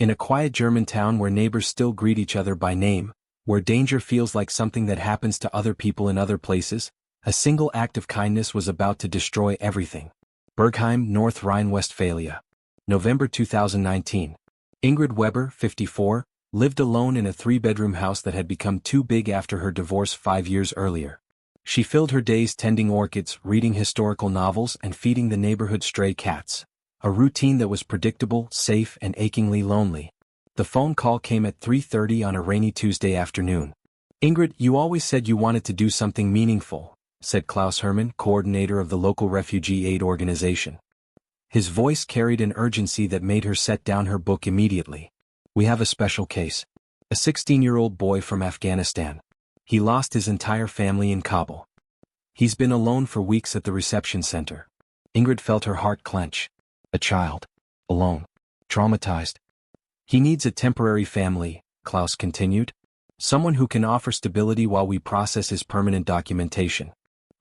In a quiet German town where neighbors still greet each other by name, where danger feels like something that happens to other people in other places, a single act of kindness was about to destroy everything. Bergheim, North Rhine-Westphalia. November 2019. Ingrid Weber, 54, lived alone in a 3-bedroom house that had become too big after her divorce 5 years earlier. She filled her days tending orchids, reading historical novels, and feeding the neighborhood stray cats. A routine that was predictable, safe, and achingly lonely. The phone call came at 3:30 on a rainy Tuesday afternoon. "Ingrid, you always said you wanted to do something meaningful," said Klaus Hermann, coordinator of the local refugee aid organization. His voice carried an urgency that made her set down her book immediately. "We have a special case. A 16-year-old boy from Afghanistan. He lost his entire family in Kabul. He's been alone for weeks at the reception center." Ingrid felt her heart clench. A child. Alone. Traumatized. "He needs a temporary family," Klaus continued. "Someone who can offer stability while we process his permanent documentation.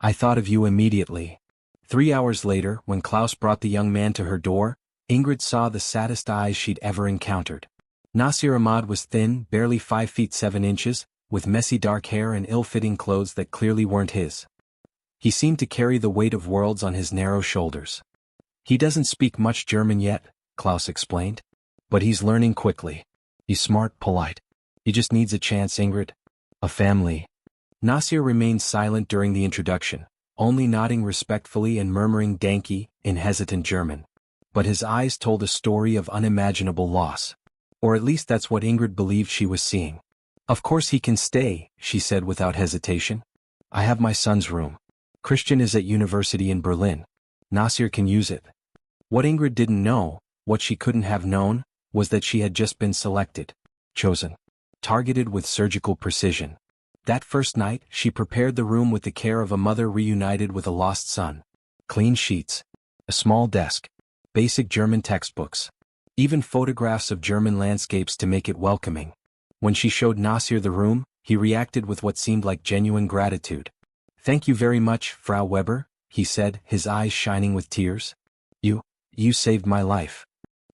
I thought of you immediately." 3 hours later, when Klaus brought the young man to her door, Ingrid saw the saddest eyes she'd ever encountered. Nasir Ahmad was thin, barely 5 feet 7 inches, with messy dark hair and ill-fitting clothes that clearly weren't his. He seemed to carry the weight of worlds on his narrow shoulders. "He doesn't speak much German yet," Klaus explained. "But he's learning quickly. He's smart, polite. He just needs a chance, Ingrid. A family." Nasir remained silent during the introduction, only nodding respectfully and murmuring "Danke" in hesitant German. But his eyes told a story of unimaginable loss. Or at least that's what Ingrid believed she was seeing. "Of course he can stay," she said without hesitation. "I have my son's room. Christian is at university in Berlin. Nasir can use it." What Ingrid didn't know, what she couldn't have known, was that she had just been selected, chosen, targeted with surgical precision. That first night, she prepared the room with the care of a mother reunited with a lost son. Clean sheets, a small desk, basic German textbooks, even photographs of German landscapes to make it welcoming. When she showed Nasir the room, he reacted with what seemed like genuine gratitude. "Thank you very much, Frau Weber," he said, his eyes shining with tears. You saved my life."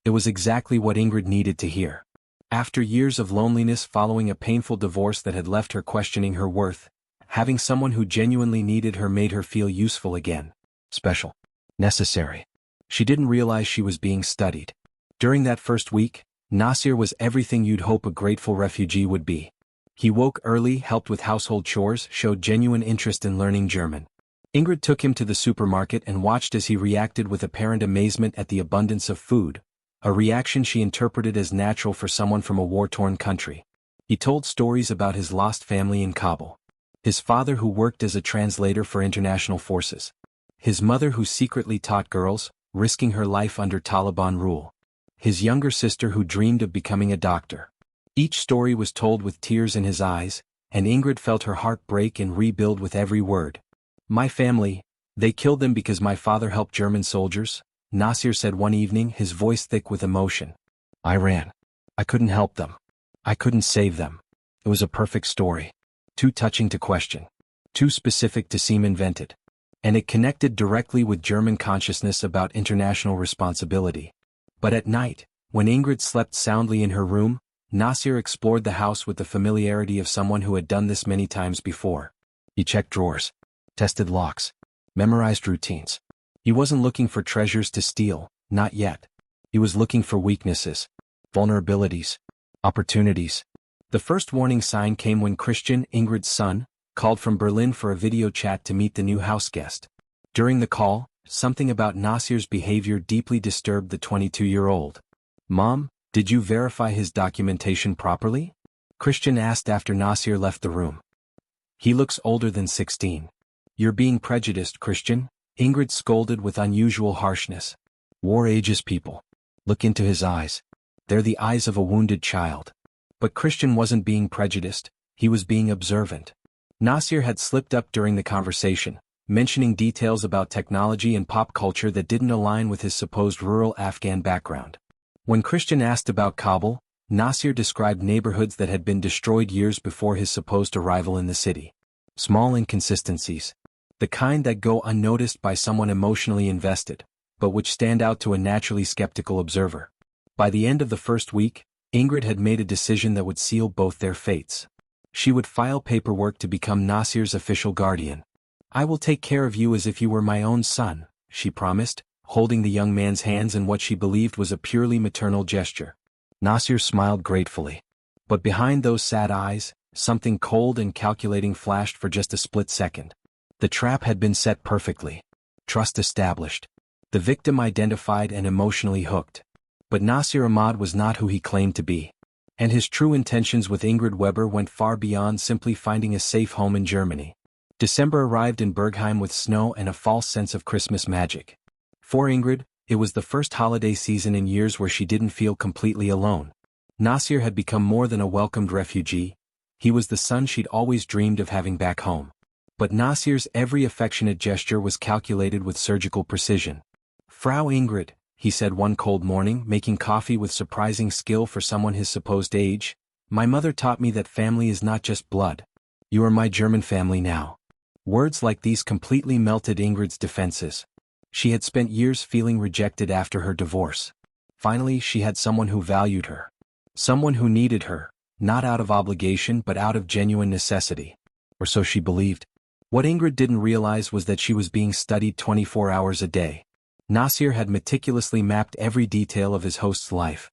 It was exactly what Ingrid needed to hear. After years of loneliness following a painful divorce that had left her questioning her worth, having someone who genuinely needed her made her feel useful again. Special. Necessary. She didn't realize she was being studied. During that first week, Nasir was everything you'd hope a grateful refugee would be. He woke early, helped with household chores, showed genuine interest in learning German. Ingrid took him to the supermarket and watched as he reacted with apparent amazement at the abundance of food, a reaction she interpreted as natural for someone from a war-torn country. He told stories about his lost family in Kabul. His father who worked as a translator for international forces. His mother who secretly taught girls, risking her life under Taliban rule. His younger sister who dreamed of becoming a doctor. Each story was told with tears in his eyes, and Ingrid felt her heart break and rebuild with every word. "My family, they killed them because my father helped German soldiers," Nasir said one evening, his voice thick with emotion. "I ran. I couldn't help them. I couldn't save them. It was a perfect story. Too touching to question. Too specific to seem invented. And it connected directly with German consciousness about international responsibility." But at night, when Ingrid slept soundly in her room, Nasir explored the house with the familiarity of someone who had done this many times before. He checked drawers, tested locks, memorized routines. He wasn't looking for treasures to steal, not yet. He was looking for weaknesses, vulnerabilities, opportunities. The first warning sign came when Christian, Ingrid's son, called from Berlin for a video chat to meet the new house guest. During the call, something about Nasir's behavior deeply disturbed the 22-year-old. "Mom, did you verify his documentation properly?" Christian asked after Nasir left the room. "He looks older than 16. "You're being prejudiced, Christian," Ingrid scolded with unusual harshness. "War ages people. Look into his eyes. They're the eyes of a wounded child." But Christian wasn't being prejudiced, he was being observant. Nasir had slipped up during the conversation, mentioning details about technology and pop culture that didn't align with his supposed rural Afghan background. When Christian asked about Kabul, Nasir described neighborhoods that had been destroyed years before his supposed arrival in the city. Small inconsistencies. The kind that go unnoticed by someone emotionally invested, but which stand out to a naturally skeptical observer. By the end of the first week, Ingrid had made a decision that would seal both their fates. She would file paperwork to become Nasir's official guardian. "I will take care of you as if you were my own son," she promised, holding the young man's hands in what she believed was a purely maternal gesture. Nasir smiled gratefully. But behind those sad eyes, something cold and calculating flashed for just a split second. The trap had been set perfectly. Trust established. The victim identified and emotionally hooked. But Nasir Ahmad was not who he claimed to be. And his true intentions with Ingrid Weber went far beyond simply finding a safe home in Germany. December arrived in Bergheim with snow and a false sense of Christmas magic. For Ingrid, it was the first holiday season in years where she didn't feel completely alone. Nasir had become more than a welcomed refugee. He was the son she'd always dreamed of having back home. But Nasir's every affectionate gesture was calculated with surgical precision. "Frau Ingrid," he said one cold morning, making coffee with surprising skill for someone his supposed age, "my mother taught me that family is not just blood. You are my German family now." Words like these completely melted Ingrid's defenses. She had spent years feeling rejected after her divorce. Finally, she had someone who valued her. Someone who needed her, not out of obligation but out of genuine necessity. Or so she believed. What Ingrid didn't realize was that she was being studied 24 hours a day. Nasir had meticulously mapped every detail of his host's life.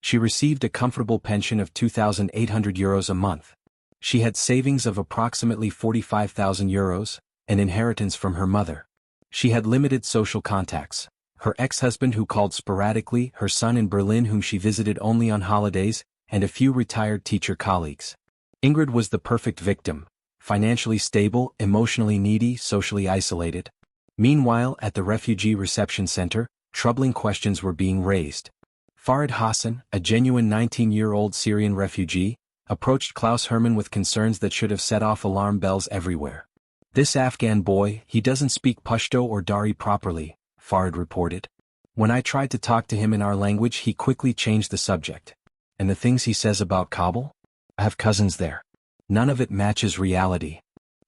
She received a comfortable pension of €2,800 a month. She had savings of approximately €45,000, an inheritance from her mother. She had limited social contacts. Her ex-husband who called sporadically, her son in Berlin whom she visited only on holidays, and a few retired teacher colleagues. Ingrid was the perfect victim, financially stable, emotionally needy, socially isolated. Meanwhile, at the refugee reception center, troubling questions were being raised. Farid Hassan, a genuine 19-year-old Syrian refugee, approached Klaus Hermann with concerns that should have set off alarm bells everywhere. "This Afghan boy, he doesn't speak Pashto or Dari properly," Farid reported. "When I tried to talk to him in our language, he quickly changed the subject. And the things he says about Kabul? I have cousins there. None of it matches reality."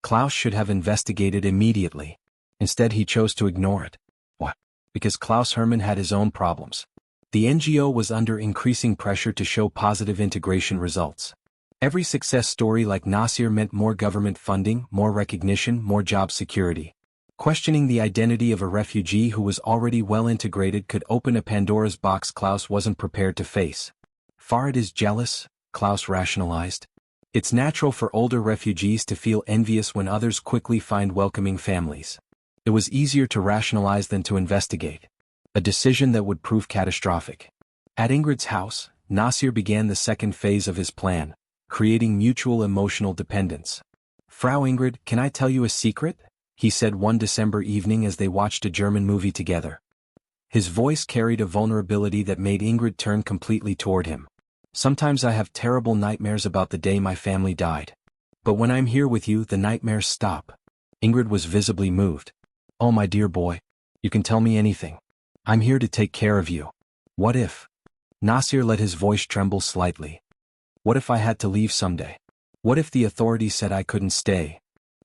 Klaus should have investigated immediately. Instead he chose to ignore it. What? Because Klaus Hermann had his own problems. The NGO was under increasing pressure to show positive integration results. Every success story like Nasir meant more government funding, more recognition, more job security. Questioning the identity of a refugee who was already well integrated could open a Pandora's box Klaus wasn't prepared to face. "Farid is jealous," Klaus rationalized. "It's natural for older refugees to feel envious when others quickly find welcoming families." It was easier to rationalize than to investigate. A decision that would prove catastrophic. At Ingrid's house, Nasir began the second phase of his plan, creating mutual emotional dependence. "Frau Ingrid, can I tell you a secret?" he said one December evening as they watched a German movie together. His voice carried a vulnerability that made Ingrid turn completely toward him. "Sometimes I have terrible nightmares about the day my family died. But when I'm here with you, the nightmares stop." Ingrid was visibly moved. "Oh my dear boy. You can tell me anything. I'm here to take care of you." "What if?" Nasir let his voice tremble slightly. "What if I had to leave someday? What if the authorities said I couldn't stay?"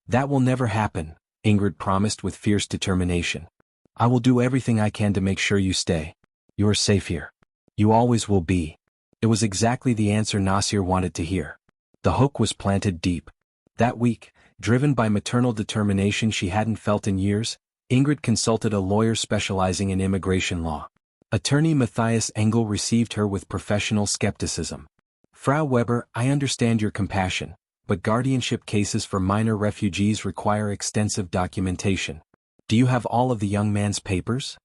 "That will never happen," Ingrid promised with fierce determination. "I will do everything I can to make sure you stay. You are safe here. You always will be." It was exactly the answer Nasir wanted to hear. The hook was planted deep. That week, driven by maternal determination she hadn't felt in years, Ingrid consulted a lawyer specializing in immigration law. Attorney Matthias Engel received her with professional skepticism. "Frau Weber, I understand your compassion, but guardianship cases for minor refugees require extensive documentation. Do you have all of the young man's papers?"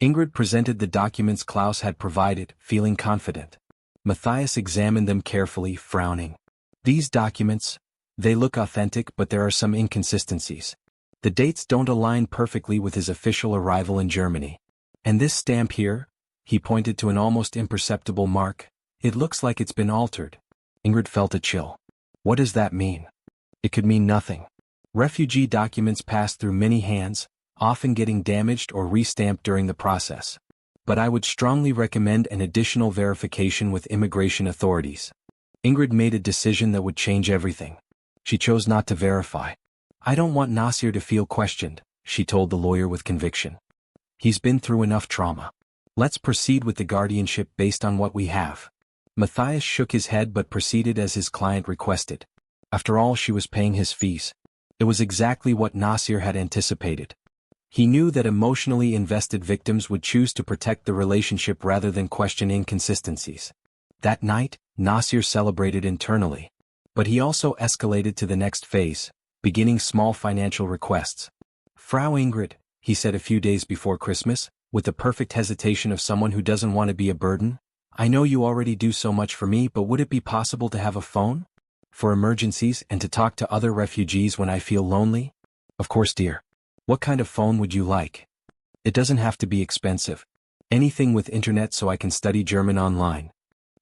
Ingrid presented the documents Klaus had provided, feeling confident. Matthias examined them carefully, frowning. "These documents, they look authentic, but there are some inconsistencies. The dates don't align perfectly with his official arrival in Germany. And this stamp here," he pointed to an almost imperceptible mark, "it looks like it's been altered." Ingrid felt a chill. What does that mean? It could mean nothing. Refugee documents pass through many hands, often getting damaged or restamped during the process. But I would strongly recommend an additional verification with immigration authorities. Ingrid made a decision that would change everything. She chose not to verify. "I don't want Nasir to feel questioned," she told the lawyer with conviction. "He's been through enough trauma. Let's proceed with the guardianship based on what we have." Matthias shook his head but proceeded as his client requested. After all, she was paying his fees. It was exactly what Nasir had anticipated. He knew that emotionally invested victims would choose to protect the relationship rather than question inconsistencies. That night, Nasir celebrated internally. But he also escalated to the next phase, beginning small financial requests. "Frau Ingrid," he said a few days before Christmas, with the perfect hesitation of someone who doesn't want to be a burden, "I know you already do so much for me, but would it be possible to have a phone? For emergencies and to talk to other refugees when I feel lonely?" "Of course, dear. What kind of phone would you like? It doesn't have to be expensive. Anything with internet so I can study German online."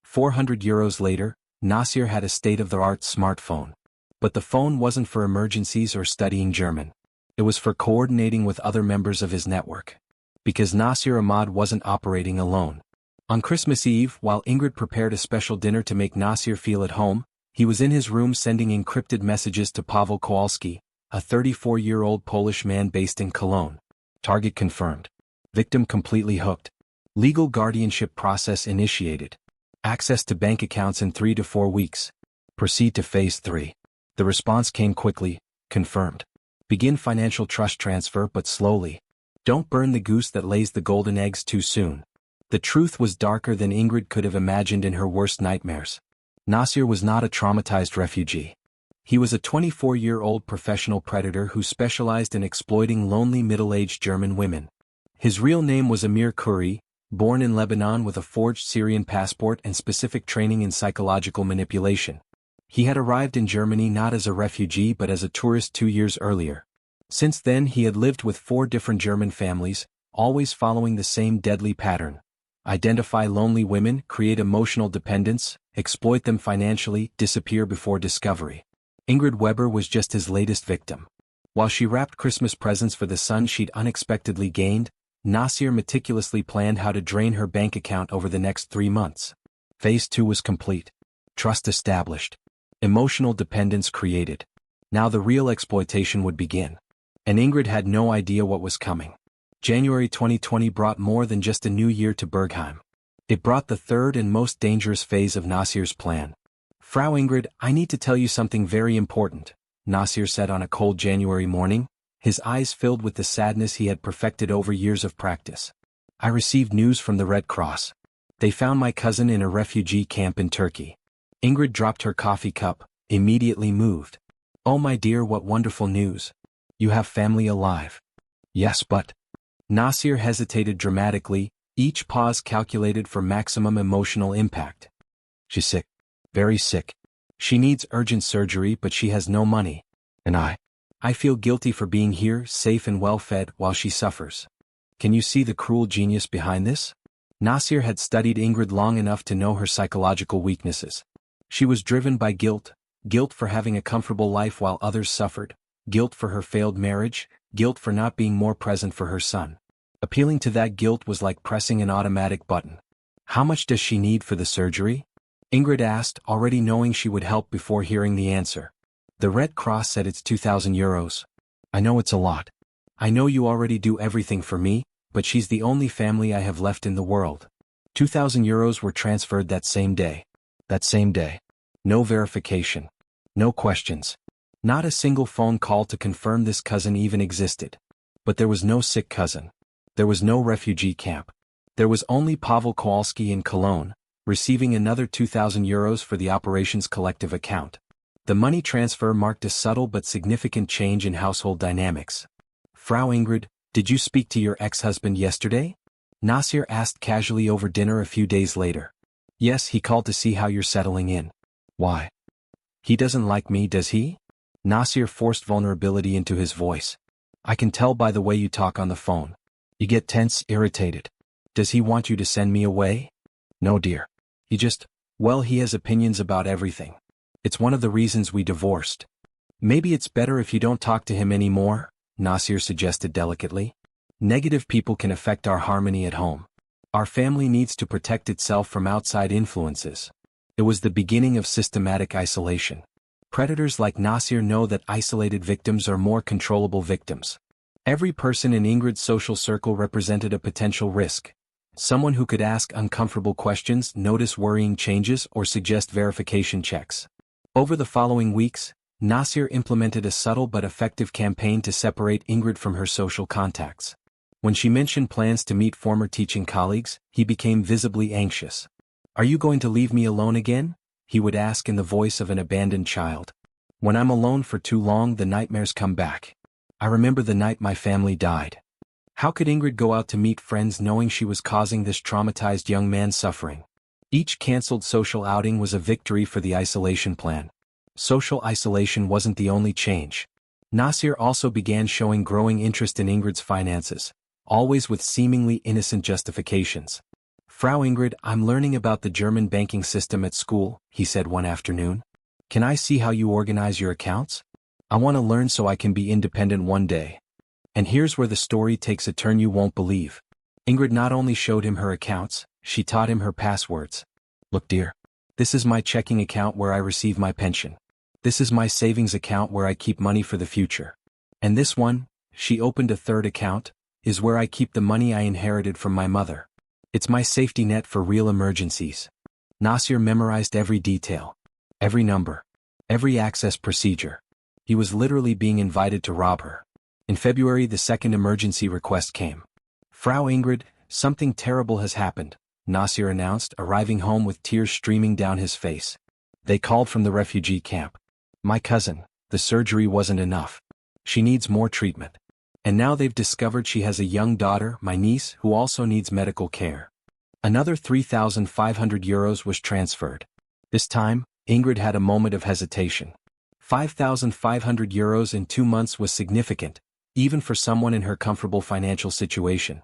400 euros later, Nasir had a state-of-the-art smartphone. But the phone wasn't for emergencies or studying German. It was for coordinating with other members of his network. Because Nasir Ahmad wasn't operating alone. On Christmas Eve, while Ingrid prepared a special dinner to make Nasir feel at home, he was in his room sending encrypted messages to Paweł Kowalski, a 34-year-old Polish man based in Cologne. Target confirmed. Victim completely hooked. Legal guardianship process initiated. Access to bank accounts in 3 to 4 weeks. Proceed to phase 3. The response came quickly, confirmed. Begin financial trust transfer but slowly. Don't burn the goose that lays the golden eggs too soon. The truth was darker than Ingrid could have imagined in her worst nightmares. Nasir was not a traumatized refugee. He was a 24-year-old professional predator who specialized in exploiting lonely middle-aged German women. His real name was Amir Khoury, born in Lebanon with a forged Syrian passport and specific training in psychological manipulation. He had arrived in Germany not as a refugee but as a tourist 2 years earlier. Since then he had lived with 4 different German families, always following the same deadly pattern. Identify lonely women, create emotional dependence, exploit them financially, disappear before discovery. Ingrid Weber was just his latest victim. While she wrapped Christmas presents for the son she'd unexpectedly gained, Nasir meticulously planned how to drain her bank account over the next 3 months. Phase 2 was complete. Trust established. Emotional dependence created. Now the real exploitation would begin. And Ingrid had no idea what was coming. January 2020 brought more than just a new year to Bergheim. It brought the third and most dangerous phase of Nasir's plan. "Frau Ingrid, I need to tell you something very important," Nasir said on a cold January morning, his eyes filled with the sadness he had perfected over years of practice. "I received news from the Red Cross. They found my cousin in a refugee camp in Turkey." Ingrid dropped her coffee cup, immediately moved. "Oh my dear, what wonderful news. You have family alive." "Yes, but..." Nasir hesitated dramatically, each pause calculated for maximum emotional impact. "She's sick. Very sick. She needs urgent surgery but she has no money. And I feel guilty for being here, safe and well-fed, while she suffers. Can you see the cruel genius behind this?" Nasir had studied Ingrid long enough to know her psychological weaknesses. She was driven by guilt for having a comfortable life while others suffered, guilt for her failed marriage, guilt for not being more present for her son. Appealing to that guilt was like pressing an automatic button. "How much does she need for the surgery?" Ingrid asked, already knowing she would help before hearing the answer. "The Red Cross said it's 2,000 euros. I know it's a lot. I know you already do everything for me, but she's the only family I have left in the world." 2,000 euros were transferred that same day. That same day. No verification. No questions. Not a single phone call to confirm this cousin even existed. But there was no sick cousin. There was no refugee camp. There was only Paweł Kowalski in Cologne, receiving another 2,000 euros for the operation's collective account. The money transfer marked a subtle but significant change in household dynamics. "Frau Ingrid, did you speak to your ex-husband yesterday?" Nasir asked casually over dinner a few days later. "Yes, he called to see how you're settling in." "Why? He doesn't like me, does he?" Nasir forced vulnerability into his voice. "I can tell by the way you talk on the phone. You get tense, irritated. Does he want you to send me away?" "No, dear. He has opinions about everything. It's one of the reasons we divorced." "Maybe it's better if you don't talk to him anymore," Nasir suggested delicately. "Negative people can affect our harmony at home. Our family needs to protect itself from outside influences." It was the beginning of systematic isolation. Predators like Nasir know that isolated victims are more controllable victims. Every person in Ingrid's social circle represented a potential risk. Someone who could ask uncomfortable questions, notice worrying changes, or suggest verification checks. Over the following weeks, Nasir implemented a subtle but effective campaign to separate Ingrid from her social contacts. When she mentioned plans to meet former teaching colleagues, he became visibly anxious. "Are you going to leave me alone again?" he would ask in the voice of an abandoned child. "When I'm alone for too long, the nightmares come back. I remember the night my family died." How could Ingrid go out to meet friends knowing she was causing this traumatized young man suffering? Each cancelled social outing was a victory for the isolation plan. Social isolation wasn't the only change. Nasir also began showing growing interest in Ingrid's finances, always with seemingly innocent justifications. "Frau Ingrid, I'm learning about the German banking system at school," he said one afternoon. "Can I see how you organize your accounts? I want to learn so I can be independent one day." And here's where the story takes a turn you won't believe. Ingrid not only showed him her accounts, she taught him her passwords. "Look, dear. This is my checking account where I receive my pension. This is my savings account where I keep money for the future. And this one," she opened a third account, "is where I keep the money I inherited from my mother. It's my safety net for real emergencies." Nasir memorized every detail, every number, every access procedure. He was literally being invited to rob her. In February, the second emergency request came. "Frau Ingrid, something terrible has happened," Nasir announced, arriving home with tears streaming down his face. "They called from the refugee camp. My cousin, the surgery wasn't enough. She needs more treatment. And now they've discovered she has a young daughter, my niece, who also needs medical care." Another 3,500 euros was transferred. This time, Ingrid had a moment of hesitation. 5,500 euros in 2 months was significant, even for someone in her comfortable financial situation.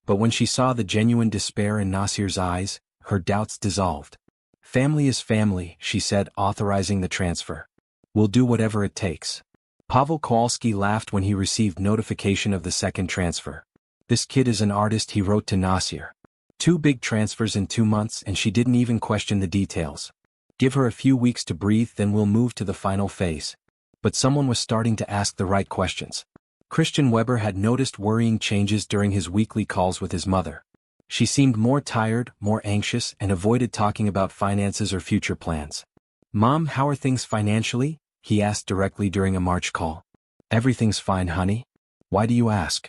But when she saw the genuine despair in Nasir's eyes, her doubts dissolved. "Family is family," she said, authorizing the transfer. "We'll do whatever it takes." Pavel Kowalski laughed when he received notification of the second transfer. "This kid is an artist," he wrote to Nasir. 2 big transfers in 2 months, and she didn't even question the details. "Give her a few weeks to breathe, then we'll move to the final phase." But someone was starting to ask the right questions. Christian Weber had noticed worrying changes during his weekly calls with his mother. She seemed more tired, more anxious, and avoided talking about finances or future plans. "Mom, how are things financially?" he asked directly during a March call. "Everything's fine, honey. Why do you ask?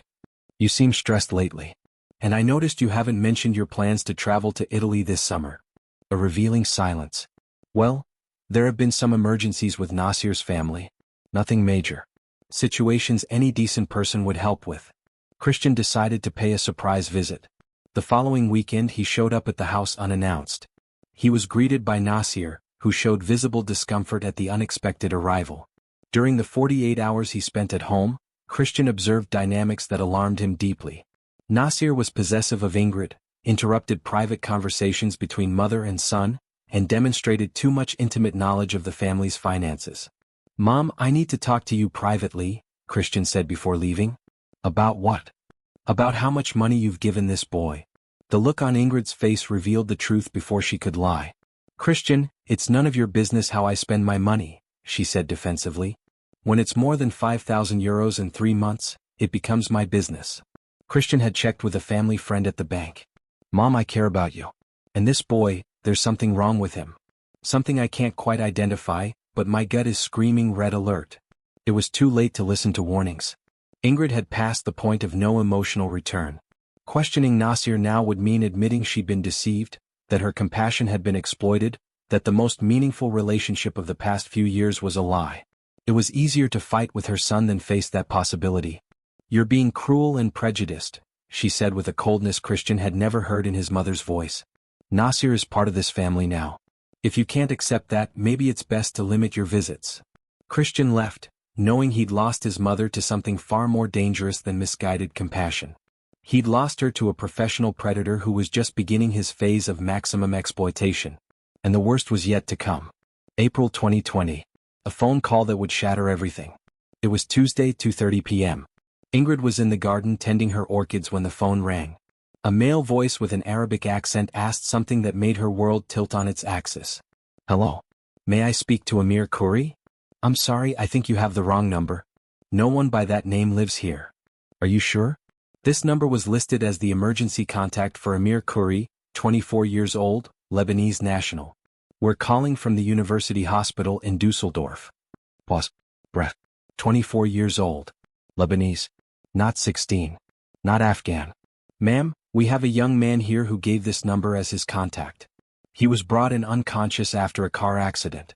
You seem stressed lately. And I noticed you haven't mentioned your plans to travel to Italy this summer." A revealing silence. "Well, there have been some emergencies with Nasir's family. Nothing major. Situations any decent person would help with." Christian decided to pay a surprise visit. The following weekend he showed up at the house unannounced. He was greeted by Nasir, who showed visible discomfort at the unexpected arrival. During the 48 hours he spent at home, Christian observed dynamics that alarmed him deeply. Nasir was possessive of Ingrid, interrupted private conversations between mother and son, and demonstrated too much intimate knowledge of the family's finances. "Mom, I need to talk to you privately," Christian said before leaving. "About what?" "About how much money you've given this boy." The look on Ingrid's face revealed the truth before she could lie. "Christian, it's none of your business how I spend my money," she said defensively. "When it's more than 5,000 euros in 3 months, it becomes my business." Christian had checked with a family friend at the bank. "Mom, I care about you. And this boy, there's something wrong with him. Something I can't quite identify, but my gut is screaming red alert." It was too late to listen to warnings. Ingrid had passed the point of no emotional return. Questioning Nasir now would mean admitting she'd been deceived, that her compassion had been exploited, that the most meaningful relationship of the past few years was a lie. It was easier to fight with her son than face that possibility. "You're being cruel and prejudiced," she said with a coldness Christian had never heard in his mother's voice. "Nasir is part of this family now. If you can't accept that, maybe it's best to limit your visits." Christian left, knowing he'd lost his mother to something far more dangerous than misguided compassion. He'd lost her to a professional predator who was just beginning his phase of maximum exploitation. And the worst was yet to come. April 2020. A phone call that would shatter everything. It was Tuesday, 2:30 p.m. Ingrid was in the garden tending her orchids when the phone rang. A male voice with an Arabic accent asked something that made her world tilt on its axis. "Hello. May I speak to Amir Khoury? I'm sorry, I think you have the wrong number. No one by that name lives here." "Are you sure?" This number was listed as the emergency contact for Amir Khoury, 24 years old, Lebanese national. We're calling from the University Hospital in Dusseldorf. Pause. Breath. 24 years old. Lebanese. Not 16. Not Afghan. Ma'am, we have a young man here who gave this number as his contact. He was brought in unconscious after a car accident.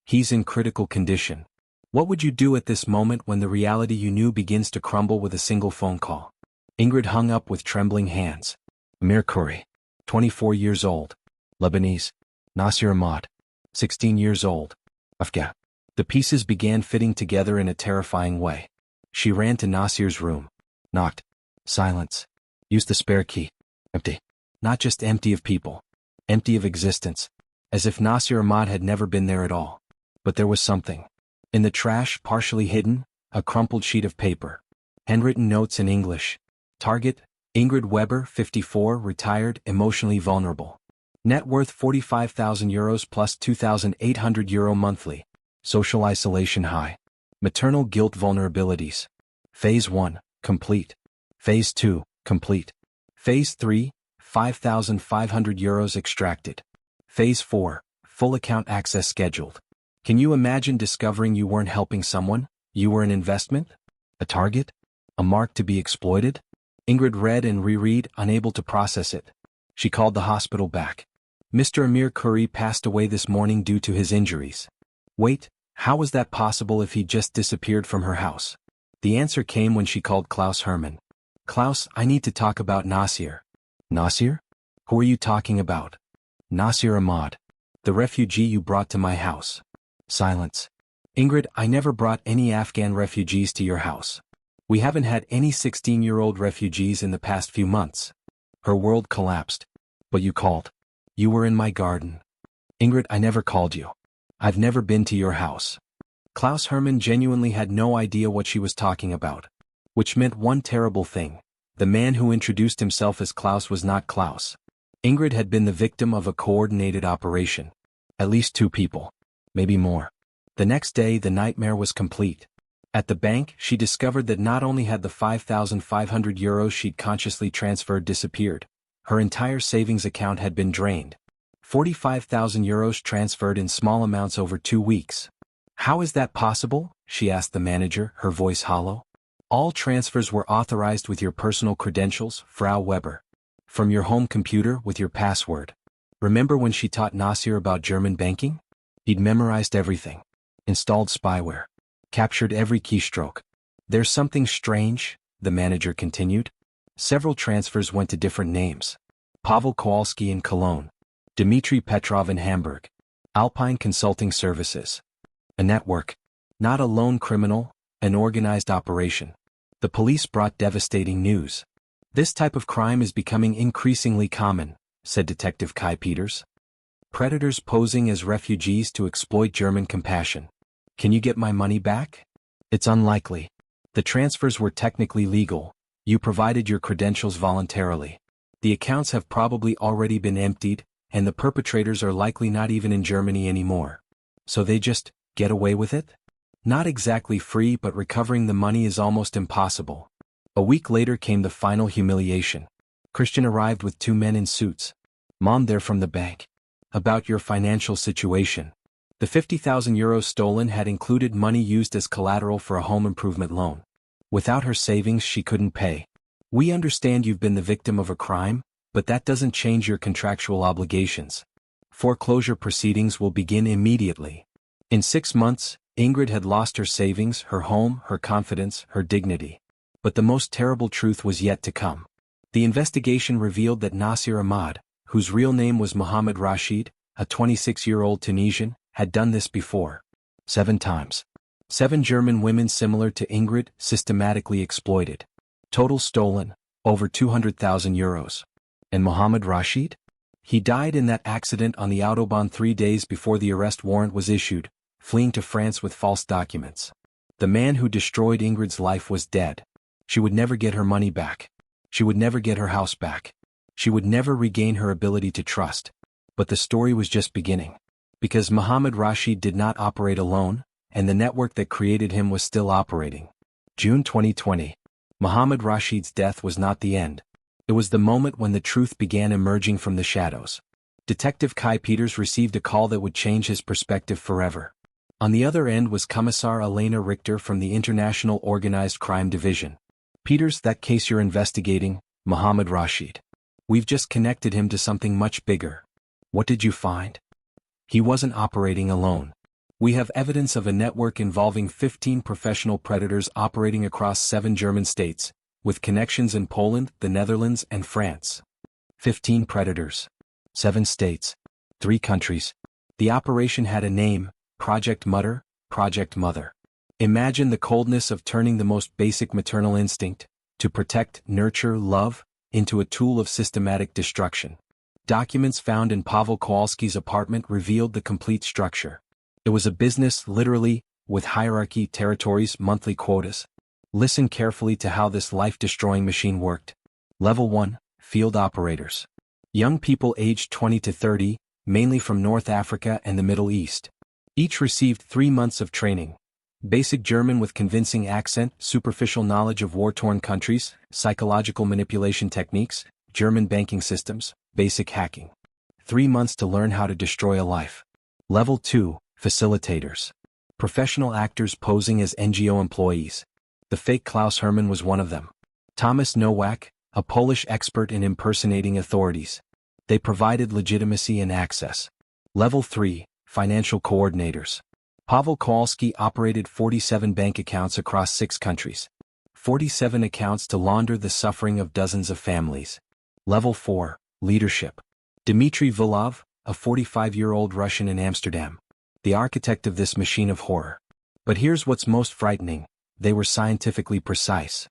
He's in critical condition. What would you do at this moment when the reality you knew begins to crumble with a single phone call? Ingrid hung up with trembling hands. Amir Khoury. 24 years old. Lebanese. Nasir Ahmad. 16 years old. Afghan. The pieces began fitting together in a terrifying way. She ran to Nasir's room. Knocked. Silence. Used the spare key. Empty. Not just empty of people. Empty of existence. As if Nasir Ahmad had never been there at all. But there was something. In the trash, partially hidden, a crumpled sheet of paper. Handwritten notes in English. Target, Ingrid Weber, 54, retired, emotionally vulnerable. Net worth €45,000 plus €2,800 monthly. Social isolation high. Maternal guilt vulnerabilities. Phase 1, complete. Phase 2, complete. Phase 3, €5,500 extracted. Phase 4, full account access scheduled. Can you imagine discovering you weren't helping someone? You were an investment? A target? A mark to be exploited? Ingrid read and reread, unable to process it. She called the hospital back. Mr. Amir Khoury passed away this morning due to his injuries. Wait, how was that possible if he just disappeared from her house? The answer came when she called Klaus Hermann. Klaus, I need to talk about Nasir. Nasir? Who are you talking about? Nasir Ahmad. The refugee you brought to my house. Silence. Ingrid, I never brought any Afghan refugees to your house. We haven't had any 16-year-old refugees in the past few months. Her world collapsed. But you called. You were in my garden. Ingrid, I never called you. I've never been to your house. Klaus Hermann genuinely had no idea what she was talking about. Which meant one terrible thing. The man who introduced himself as Klaus was not Klaus. Ingrid had been the victim of a coordinated operation. At least 2 people. Maybe more. The next day the nightmare was complete. At the bank, she discovered that not only had the €5,500 she'd consciously transferred disappeared, her entire savings account had been drained. €45,000 transferred in small amounts over 2 weeks. How is that possible? She asked the manager, her voice hollow. All transfers were authorized with your personal credentials, Frau Weber. From your home computer with your password. Remember when she taught Nasir about German banking? He'd memorized everything. Installed spyware. Captured every keystroke. There's something strange, the manager continued. Several transfers went to different names. Pavel Kowalski in Cologne. Dmitry Petrov in Hamburg. Alpine Consulting Services. A network. Not a lone criminal, an organized operation. The police brought devastating news. This type of crime is becoming increasingly common, said Detective Kai Peters. Predators posing as refugees to exploit German compassion. Can you get my money back? It's unlikely. The transfers were technically legal. You provided your credentials voluntarily. The accounts have probably already been emptied, and the perpetrators are likely not even in Germany anymore. So they just get away with it? Not exactly free, but recovering the money is almost impossible. A week later came the final humiliation. Christian arrived with 2 men in suits. Mom, they're from the bank. About your financial situation. The €50,000 stolen had included money used as collateral for a home improvement loan. Without her savings, she couldn't pay. We understand you've been the victim of a crime, but that doesn't change your contractual obligations. Foreclosure proceedings will begin immediately. In 6 months, Ingrid had lost her savings, her home, her confidence, her dignity. But the most terrible truth was yet to come. The investigation revealed that Nasir Ahmad, whose real name was Mohammed Rashid, a 26-year-old Tunisian, had done this before. 7 times. 7 German women similar to Ingrid, systematically exploited. Total stolen, over €200,000. And Mohammed Rashid? He died in that accident on the Autobahn 3 days before the arrest warrant was issued, fleeing to France with false documents. The man who destroyed Ingrid's life was dead. She would never get her money back. She would never get her house back. She would never regain her ability to trust. But the story was just beginning. Because Mohammed Rashid did not operate alone, and the network that created him was still operating. June 2020. Mohammed Rashid's death was not the end. It was the moment when the truth began emerging from the shadows. Detective Kai Peters received a call that would change his perspective forever. On the other end was Commissar Elena Richter from the International Organized Crime Division. "Peters, that case you're investigating, Mohammed Rashid. We've just connected him to something much bigger. What did you find?" "He wasn't operating alone. We have evidence of a network involving 15 professional predators operating across 7 German states, with connections in Poland, the Netherlands, and France. 15 predators. 7 states. 3 countries. The operation had a name, Project Mutter, Project Mother. Imagine the coldness of turning the most basic maternal instinct, to protect, nurture, love, into a tool of systematic destruction. Documents found in Pavel Kowalski's apartment revealed the complete structure. It was a business, literally, with hierarchy, territories, monthly quotas. Listen carefully to how this life-destroying machine worked. Level 1, Field Operators. Young people aged 20 to 30, mainly from North Africa and the Middle East. Each received 3 months of training. Basic German with convincing accent, superficial knowledge of war-torn countries, psychological manipulation techniques, German banking systems, basic hacking. 3 months to learn how to destroy a life. Level 2, Facilitators. Professional actors posing as NGO employees. The fake Klaus Hermann was one of them. Thomas Nowak, a Polish expert in impersonating authorities. They provided legitimacy and access. Level 3, Financial Coordinators. Pavel Kowalski operated 47 bank accounts across 6 countries. 47 accounts to launder the suffering of dozens of families. Level 4, Leadership. Dmitry Vilov, a 45-year-old Russian in Amsterdam. The architect of this machine of horror. But here's what's most frightening: they were scientifically precise.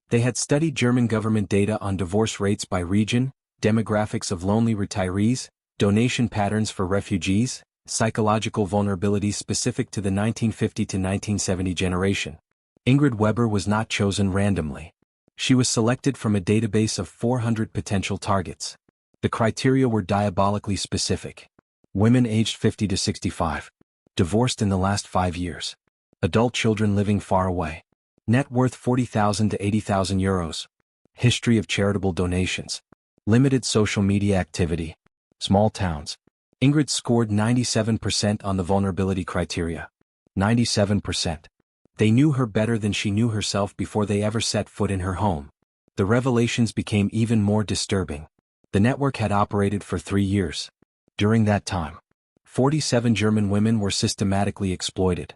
They had studied German government data on divorce rates by region, demographics of lonely retirees, donation patterns for refugees, psychological vulnerabilities specific to the 1950 to 1970 generation. Ingrid Weber was not chosen randomly. She was selected from a database of 400 potential targets. The criteria were diabolically specific. Women aged 50 to 65. Divorced in the last 5 years. Adult children living far away. Net worth 40,000 to 80,000 euros. History of charitable donations. Limited social media activity. Small towns. Ingrid scored 97% on the vulnerability criteria. 97%. They knew her better than she knew herself before they ever set foot in her home. The revelations became even more disturbing. The network had operated for 3 years. During that time, 47 German women were systematically exploited.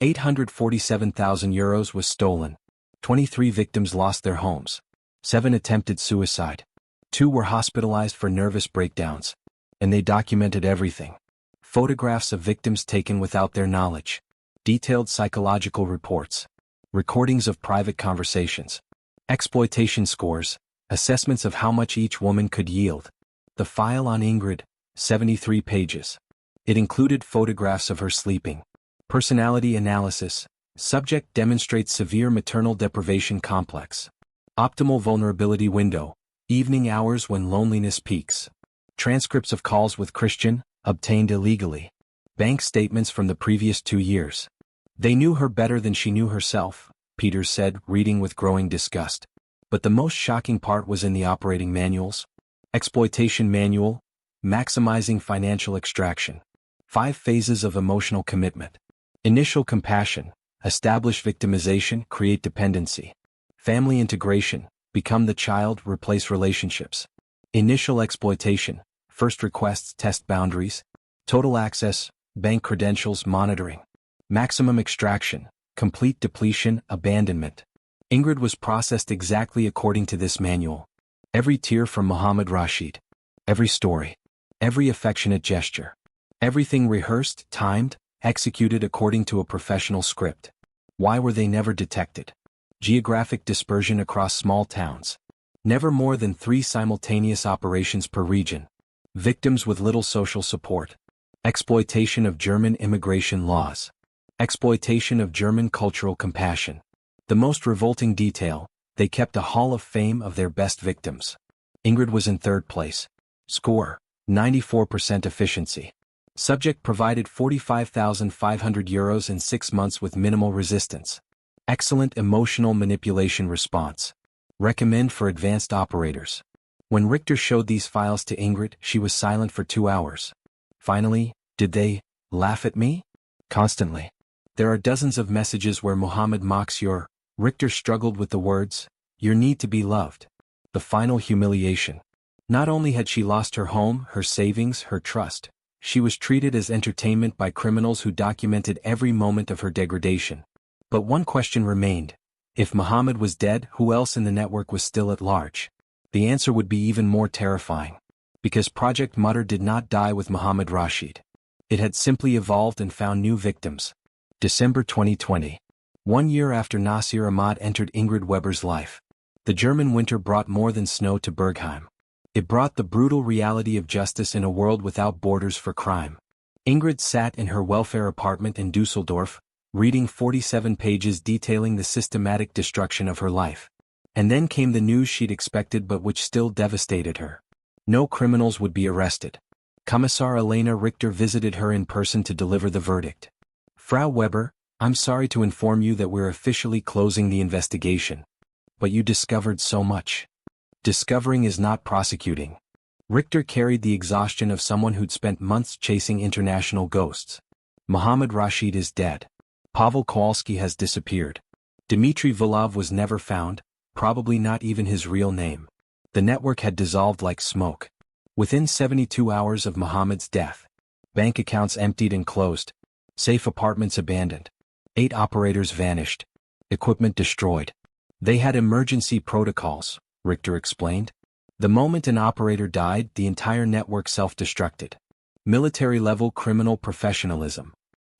847,000 euros was stolen. 23 victims lost their homes. 7 attempted suicide. 2 were hospitalized for nervous breakdowns. And they documented everything. Photographs of victims taken without their knowledge. Detailed psychological reports. Recordings of private conversations. Exploitation scores. Assessments of how much each woman could yield. The file on Ingrid, 73 pages. It included photographs of her sleeping. Personality analysis. Subject demonstrates severe maternal deprivation complex. Optimal vulnerability window. Evening hours when loneliness peaks. Transcripts of calls with Christian, obtained illegally. Bank statements from the previous 2 years. They knew her better than she knew herself, Peters said, reading with growing disgust. But the most shocking part was in the operating manuals. Exploitation manual. Maximizing financial extraction. 5 phases of emotional commitment. Initial compassion. Establish victimization, create dependency. Family integration. Become the child, replace relationships. Initial exploitation. First requests, test boundaries. Total access. Bank credentials, monitoring. Maximum extraction. Complete depletion, abandonment. Ingrid was processed exactly according to this manual. Every tear from Mohammed Rashid. Every story. Every affectionate gesture. Everything rehearsed, timed, executed according to a professional script. Why were they never detected? Geographic dispersion across small towns. Never more than 3 simultaneous operations per region. Victims with little social support. Exploitation of German immigration laws. Exploitation of German cultural compassion. The most revolting detail, they kept a hall of fame of their best victims. Ingrid was in 3rd place. Score, 94% efficiency. Subject provided 45,500 euros in 6 months with minimal resistance. Excellent emotional manipulation response. Recommend for advanced operators. When Richter showed these files to Ingrid, she was silent for 2 hours. Finally, did they laugh at me? Constantly. There are dozens of messages where Muhammad mocks your. Richter struggled with the words, your need to be loved. The final humiliation. Not only had she lost her home, her savings, her trust, she was treated as entertainment by criminals who documented every moment of her degradation. But one question remained. If Muhammad was dead, who else in the network was still at large? The answer would be even more terrifying. Because Project Mutter did not die with Muhammad Rashid. It had simply evolved and found new victims. December 2020. 1 year after Nasir Ahmad entered Ingrid Weber's life. The German winter brought more than snow to Bergheim. It brought the brutal reality of justice in a world without borders for crime. Ingrid sat in her welfare apartment in Dusseldorf, reading 47 pages detailing the systematic destruction of her life. And then came the news she'd expected but which still devastated her. No criminals would be arrested. Commissar Elena Richter visited her in person to deliver the verdict. Frau Weber, I'm sorry to inform you that we're officially closing the investigation. But you discovered so much. Discovering is not prosecuting. Richter carried the exhaustion of someone who'd spent months chasing international ghosts. Mohammad Rashid is dead. Pavel Kowalski has disappeared. Dmitry Vilov was never found, probably not even his real name. The network had dissolved like smoke. Within 72 hours of Mohammed's death. Bank accounts emptied and closed. Safe apartments abandoned. 8 operators vanished. Equipment destroyed. They had emergency protocols, Richter explained. The moment an operator died, the entire network self-destructed. Military-level criminal professionalism.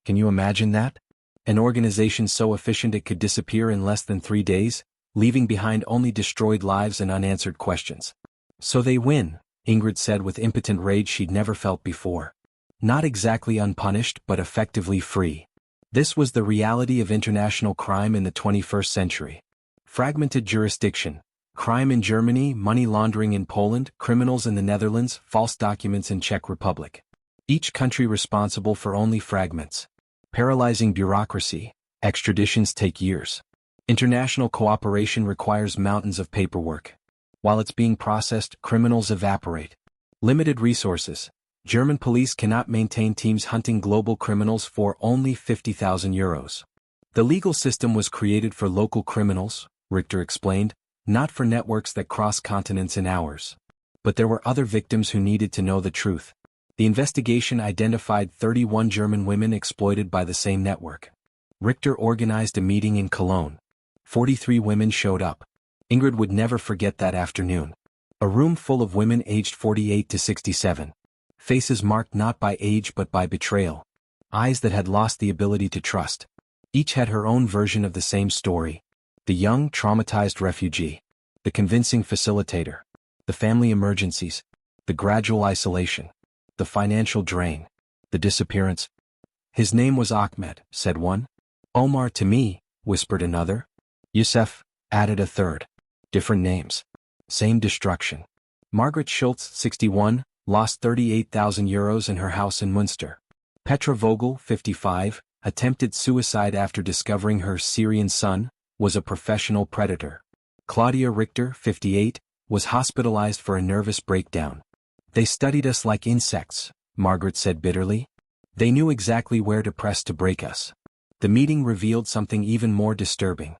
Can you imagine that? An organization so efficient it could disappear in less than 3 days, leaving behind only destroyed lives and unanswered questions. So they win, Ingrid said with impotent rage she'd never felt before. Not exactly unpunished but effectively free. This was the reality of international crime in the 21st century. Fragmented jurisdiction. Crime in Germany, money laundering in Poland, criminals in the Netherlands, false documents in Czech Republic. Each country responsible for only fragments. Paralyzing bureaucracy. Extraditions take years. International cooperation requires mountains of paperwork. While it's being processed, criminals evaporate. Limited resources. German police cannot maintain teams hunting global criminals for only €50,000. The legal system was created for local criminals, Richter explained, not for networks that cross continents in hours. But there were other victims who needed to know the truth. The investigation identified 31 German women exploited by the same network. Richter organized a meeting in Cologne. 43 women showed up. Ingrid would never forget that afternoon. A room full of women aged 48 to 67. Faces marked not by age but by betrayal. Eyes that had lost the ability to trust. Each had her own version of the same story. The young, traumatized refugee. The convincing facilitator. The family emergencies. The gradual isolation. The financial drain. The disappearance. His name was Ahmed, said one. Omar to me, whispered another. Youssef, added a third. Different names. Same destruction. Margaret Schultz, 61, lost €38,000 in her house in Münster. Petra Vogel, 55, attempted suicide after discovering her Syrian son was a professional predator. Claudia Richter, 58, was hospitalized for a nervous breakdown. They studied us like insects, Margaret said bitterly. They knew exactly where to press to break us. The meeting revealed something even more disturbing.